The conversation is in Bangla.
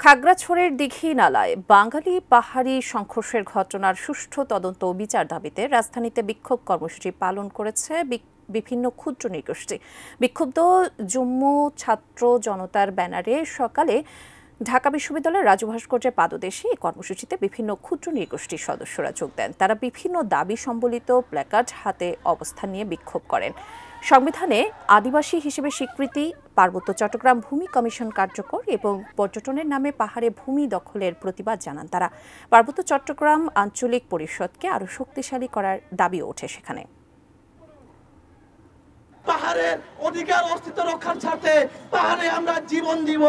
খাগড়াছড়ির দীঘি নালায় বাঙালি পাহাড়ি সংঘর্ষের ঘটনার সুষ্ঠু তদন্ত ও বিচার দাবিতে রাজধানীতে বিক্ষোভ কর্মসূচি পালন করেছে বিভিন্ন ক্ষুদ্র নৃগোষ্ঠী। বিক্ষুব্ধ জম্মু ছাত্র জনতার ব্যানারে সকালে ঢাকা বিশ্ববিদ্যালয়ের রাজু ভাস্কর্যের পাদদেশে এই কর্মসূচিতে বিভিন্ন ক্ষুদ্র নৃগোষ্ঠীর সদস্যরা যোগ দেন। তারা বিভিন্ন দাবি সম্বলিত প্ল্যাকার্ড হাতে অবস্থান নিয়ে বিক্ষোভ করেন। সংবিধানে আদিবাসী হিসেবে স্বীকৃতি, পার্বত্য চট্টগ্রাম ভূমি কমিশন কার্যকর এবং পর্যটনের নামে পাহাড়ে ভূমি দখলের প্রতিবাদ জানান তারা। পার্বত্য চট্টগ্রাম আঞ্চলিক পরিষদকে আরও শক্তিশালী করার দাবিও ওঠে সেখানে। পাহাড়ের অধিকার অস্তিত্ব রক্ষার সাথে পাহাড়ে আমরা জীবন দিব।